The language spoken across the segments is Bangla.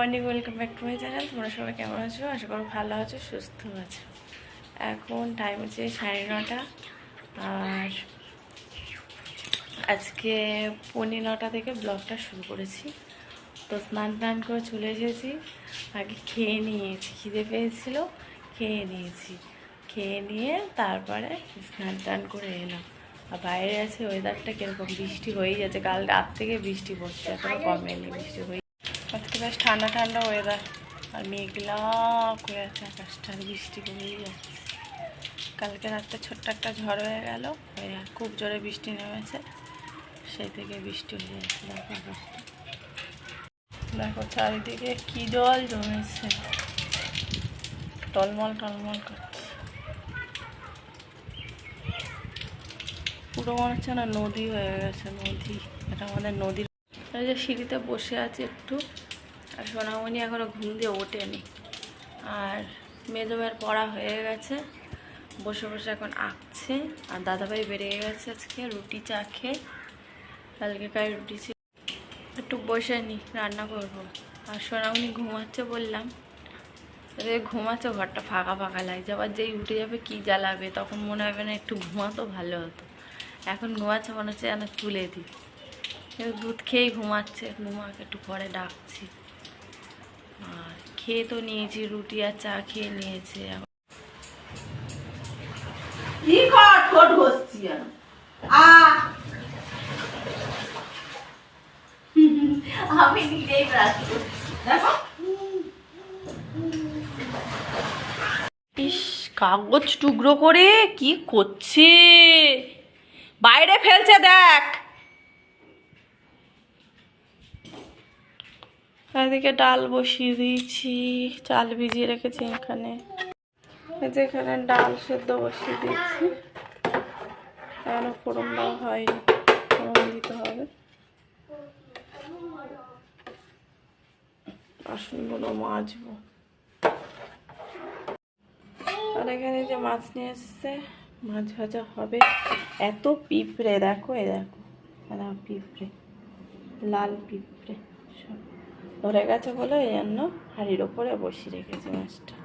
Morning, welcome back to my channel. তোমরা সবাই কেমন আছো? আশা করো ভালো আছো, সুস্থ আছো। এখন টাইম হচ্ছে 9:30 আর আজকে 9:45 থেকে ব্লগটা শুরু করেছি। তো স্নান করে চলে এসেছি। আগে খেয়ে নিয়েছি, খিদে পেয়েছিল, খেয়ে নিয়েছি। খেয়ে নিয়ে তারপরে স্নান করে এলাম। আর বাইরে আছে ওয়েদারটা কীরকম, বৃষ্টি হয়েই যাচ্ছে। কাল রাত থেকে বৃষ্টি পড়ছে, এখনও কমেনি, বৃষ্টি হয়ে। আজকে বেশ ঠান্ডা ঠান্ডা ওয়েদার, আর মেঘলা করে আছে আকাশটা, আর বৃষ্টি হয়েই যাচ্ছে। কালকে রাতটা ছোট্ট একটা ঝড় হয়ে গেল, খুব জোরে বৃষ্টি নেমেছে, সেই থেকে বৃষ্টি হয়ে যাচ্ছে। দেখো আকাশটা, দেখো চারিদিকে কি জল জমেছে, টলমল টলমল করছে। পুরো মনে হচ্ছে না নদী হয়ে গেছে, নদী। এটা আমাদের নদীর। এই যে সিঁড়িতে বসে আছে একটু, আর সোনামণি এখনও ঘুম দিয়ে ওঠেনি। আর মেজমের পড়া হয়ে গেছে, বসে বসে এখন আঁকছে। আর দাদাভাই বেরিয়ে গেছে আজকে রুটি চা খেয়ে, কালকেকার রুটি ছিল। একটু বসে নি, রান্না করব। আর সোনামণি ঘুমাচ্ছে বললাম, ঘুমাচ্ছে, ঘরটা ফাঁকা ফাঁকা লাগছে। আবার যেই উঠে যাবে কি জ্বালাবে, তখন মনে হবে না একটু ঘুমাতো ভালো হতো। এখন ঘুমাচ্ছে, মনে হচ্ছে যেন তুলে দিই। দুধ খেয়েই ঘুমাচ্ছে, ঘুমাকে একটু পরে ডাকছি। আর খেয়ে তো নিয়েছি, রুটি আর চা খেয়ে নিয়েছে। আমি নিজেই ব্রাশ করছি, দেখো। ইস, কাগজ টুকরো করে কি করছে, বাইরে ফেলছে দেখ। এদিকে ডাল বসিয়ে দিয়েছি, চাল ভিজিয়ে রেখেছি এখানে। এখানে ডাল সেদ্ধ বসিয়ে দিয়েছি, এখনো ফোড়ন দেওয়া হয়নি, ফোড়ন দিতে হবে। বাসনগুলো মাজবো। আর এখানে যে মাছ নিয়ে এসছে, মাছ ভাজা হবে। এত পিঁপড়ে দেখো, এই দেখো, পিঁপড়ে, লাল পিঁপড়ে সব ধরে গেছে বলে এই জন্য হাঁড়ির ওপরে বসিয়ে রেখেছি মাছটা।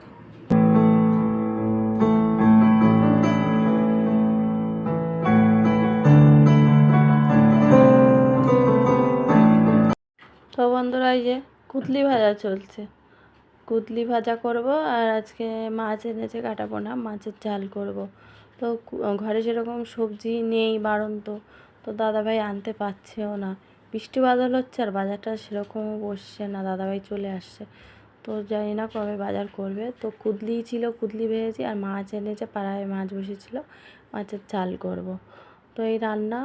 তো বন্ধুরা, এই যে কুতলি ভাজা চলছে, কুতলি ভাজা করব। আর আজকে মাছ এনেছে, কাটাবো না, মাছের ঝাল করব। তো ঘরে সেরকম সবজি নেই, বাড়ন্ত। তো দাদাভাই আনতে পারছেও না, বৃষ্টি বাদল হচ্ছে, আর বাজারটা সেরকমও বসছে না। দাদাভাই চলে আসছে, তো জানি না কবে বাজার করবে। তো কুতলি ছিল, কুতলি ভেজেছি। আর মাছ এনেছে, পাড়ায় মাছ বসেছিল, মাছের ঝাল করব। তো এই রান্না,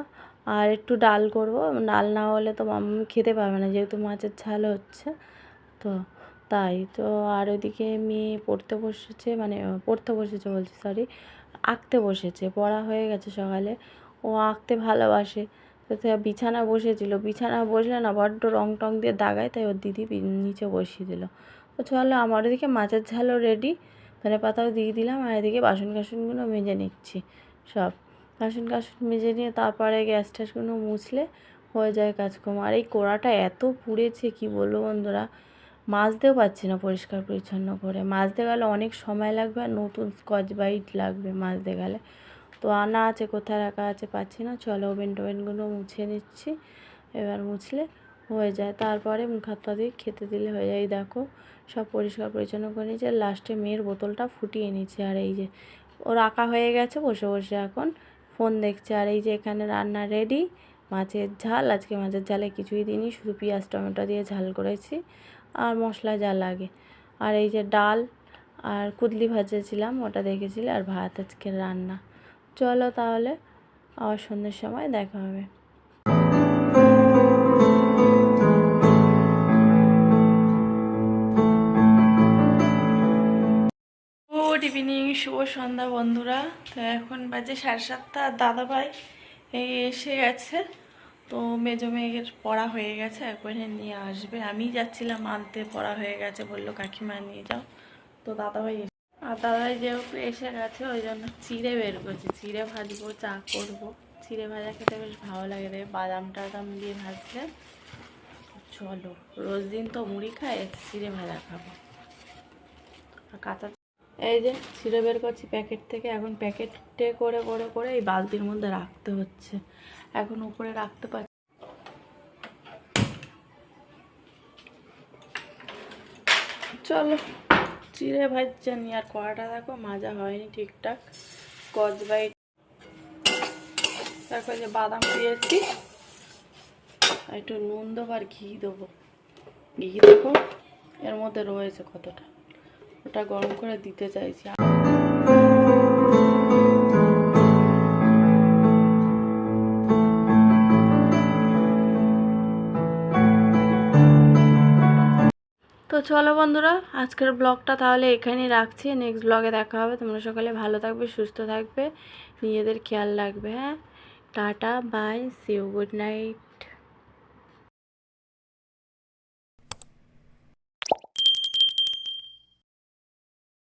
আর একটু ডাল করব। ডাল না হলে তো মাম্মি খেতে পারবে না, যেহেতু মাছের ঝাল হচ্ছে। তো তাই তো। আর ওইদিকে মেয়ে পড়তে বসেছে, মানে পড়তে বসেছে বলছি, সরি, আঁকতে বসেছে। পড়া হয়ে গেছে সকালে, ও আঁকতে ভালোবাসে। তো বিছানা বসেছিল, বিছানা বসলে না বড্ড রং টং দিয়ে দাগায়, তাই ওর দিদি নিচে বসিয়ে দিল। তো চলো, আমার ওদিকে মাছের ঝালও রেডি, ধনে পাতাও দিয়ে দিলাম। আর এদিকে বাসন কাসনগুলো মেজে নিচ্ছি সব। বাসন মেজে নিয়ে তারপরে গ্যাস ট্যাসগুলো মুছলে হয়ে যায় কাজকর্ম। আর এই কোড়াটা এত পুড়েছে কি বলবো বন্ধুরা, মাজতেও পারছি না পরিষ্কার পরিচ্ছন্ন করে। মাজতে গেলে অনেক সময় লাগবে, আর নতুন স্কচ ব্রাইট লাগবে মাজতে গেলে। তো আনা আছে, কোথায় রাখা আছে পাচ্ছি না। চলো, ওভেন টোভেনগুলো মুছে নিচ্ছি, এবার মুছলে হয়ে যায়। তারপরে মুখ হাত পা দিয়ে খেতে দিলে হয়ে যায়। দেখো, সব পরিষ্কার পরিচ্ছন্ন করে নিয়েছে। লাস্টে মেয়ের বোতলটা ফুটিয়ে নিচ্ছে। আর এই যে ও রাখা হয়ে গেছে, বসে বসে এখন ফোন দেখছে। আর এই যে এখানে রান্না রেডি, মাছের ঝাল। আজকে মাছের ঝালে কিছুই দিইনি, শুধু পেঁয়াজ টমেটো দিয়ে ঝাল করেছি, আর মশলা যা লাগে। আর এই যে ডাল আর কুদলি ভাজেছিলাম, ওটা দেখেছিলে। আর ভাত আজকে রান্না। চলো তাহলে, আবার সন্ধ্যের সময় দেখা হবে। গুড ইভিনিং, শুভ সন্ধ্যা বন্ধুরা। তো এখন বাজে 7:30, আর দাদাভাই এই এসে গেছে। তো মেজো মেয়ের পড়া হয়ে গেছে, একবারে নিয়ে আসবে। আমি যাচ্ছিলাম আনতে, পড়া হয়ে গেছে, বললো কাকিমা নিয়ে যাও। তো দাদাভাই আর দাদাভাই যেহেতু এসে গেছে, ওই জন্য চিড়ে বের করছি। চিড়ে ভাজবো, চা করবো। চিড়ে ভাজা খেতে বেশ ভালো লাগে রে, বাদাম টাদাম দিয়ে ভাজলে চলো, রোজ দিন তো মুড়ি খাই, চিড়ে ভাজা খাবো। আর কাঁচা এই যে চিড়ে বের করছি প্যাকেট থেকে, এখন প্যাকেটে করে করে করে এই বালতির মধ্যে রাখতে হচ্ছে, এখন উপরে রাখতে পারছি। চলো চিড়ে ভাজছে নি, আর কড়াটা দেখো মাজা হয়নি ঠিকঠাক। স্কচব্রাইট, দেখো যে বাদাম দিয়েছি, আর একটু নুন দেবো আর ঘি দেবো। ঘি দেখো এর মধ্যে রয়েছে কতটা, ওটা গরম করে দিতে চাইছি। তো চলো বন্ধুরা, আজকের ব্লগটা তাহলে এখানেই রাখছি। নেক্সট ব্লগে দেখা হবে। তোমরা সকালে ভালো থাকবে, সুস্থ থাকবে, নিজেদের খেয়াল রাখবে। হ্যাঁ, tata, bye, see you, good night.